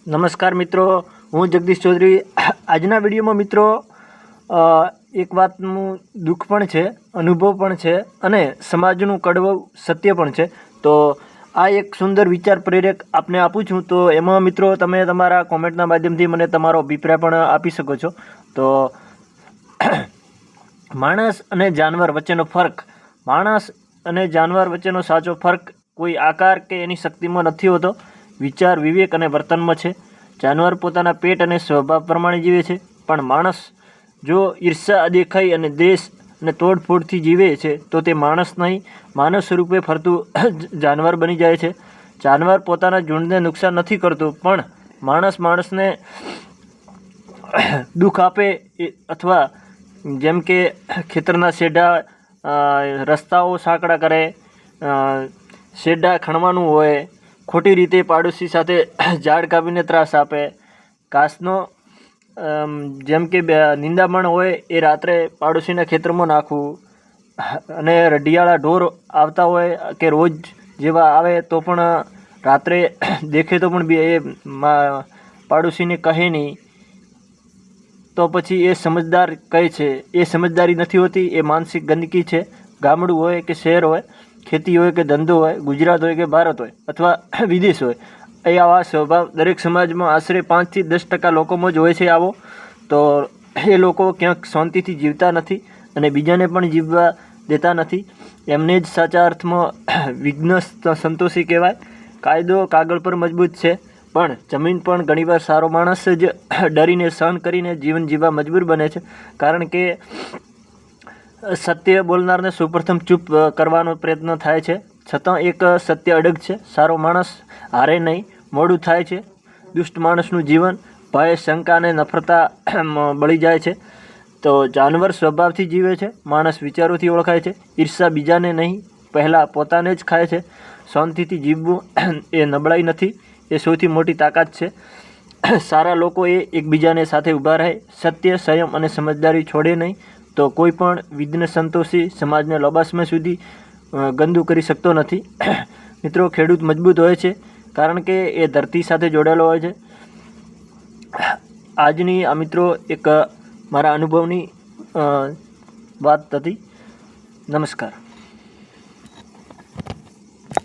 નમસ્કાર મિત્રો, હું જગદીશ ચૌધરી। આજના વિડીયોમાં મિત્રો એક વાતનું દુઃખ પણ છે, અનુભવ પણ છે અને સમાજનું કડવું સત્ય પણ છે। તો આ એક સુંદર વિચાર પ્રેરક આપને આપું છું। તો એમાં મિત્રો તમે તમારા કોમેન્ટના માધ્યમથી મને તમારો અભિપ્રાય પણ આપી શકો છો। તો માણસ અને જાનવર વચ્ચેનો ફરક, માણસ અને જાનવર વચ્ચેનો સાચો ફરક કોઈ આકાર કે એની શક્તિમાં નથી હોતો, વિચાર, વિવેક અને વર્તનમાં છે। જાનવર પોતાના પેટ અને સ્વભાવ પ્રમાણે જીવે છે, પણ માણસ જો ઈર્ષા, અદેખાઈ અને દ્વેષ અને તોડફોડથી જીવે છે તો તે માણસ નહીં, માનવ સ્વરૂપે ફરતું જાનવર બની જાય છે। જાનવર પોતાના ઝૂંડને નુકસાન નથી કરતું, પણ માણસને દુઃખ આપે અથવા જેમ કે ખેતરના શેઢા, રસ્તાઓ સાંકડા કરે, શેઢા ખણવાનું હોય, ખોટી રીતે પાડોશી સાથે ઝાડ કાપીને ત્રાસ આપે, ઘાસનો જેમ કે નિંદામણ હોય એ રાત્રે પાડોશીના ખેતરમાં નાખવું, અને રઢિયાળા ઢોર આવતા હોય કે રોજ જેવા આવે તો પણ રાત્રે દેખે તો પણ એ પાડોશીને કહે નહીં, તો પછી એ સમજદાર કહે છે। એ સમજદારી નથી હોતી, એ માનસિક ગંદકી છે। ગામડું હોય કે શહેર હોય, ખેતી હોય કે ધંધો હોય, ગુજરાત હોય કે ભારત હોય અથવા વિદેશ હોય, એ આવા સ્વભાવ દરેક સમાજમાં આશરે 5 થી 10% લોકોમાં જ હોય છે આવો। તો એ લોકો ક્યાંક શાંતિથી જીવતા નથી અને બીજાને પણ જીવવા દેતા નથી, એમને જ સાચા અર્થમાં વિઘ્ન સંતોષી કહેવાય। કાયદો કાગળ પર મજબૂત છે, પણ જમીન પણ ઘણીવાર સારો માણસ જ ડરીને સહન કરીને જીવન જીવવા મજબૂર બને છે, કારણ કે સત્ય બોલનારને સૌપ્રથમ ચૂપ કરવાનો પ્રયત્ન થાય છે, છતાં એક સત્ય અડગ છે, સારો માણસ હારે નહીં, મોડું થાય છે। દુષ્ટ માણસનું જીવન ભય, શંકા અને નફરતા બળી જાય છે। તો જાનવર સ્વભાવથી જીવે છે, માણસ વિચારોથી ઓળખાય છે। ઈર્ષા બીજાને નહીં, પહેલાં પોતાને જ ખાય છે। શાંતિથી જીવવું એ નબળાઈ નથી, એ સૌથી મોટી તાકાત છે। સારા લોકો એ એકબીજાને સાથે ઊભા રહે, સત્ય, સંયમ અને સમજદારી છોડે નહીં, તો કોઈ પણ વિઘ્ન સંતોષી સમાજને લાંબા સમય સુધી ગંદુ કરી શકતો નથી। મિત્રો, ખેડૂત મજબૂત હોય છે કારણ કે એ ધરતી સાથે જોડાયેલો હોય છે। આજની આ મિત્રો એક મારા અનુભવની વાત હતી। નમસ્કાર।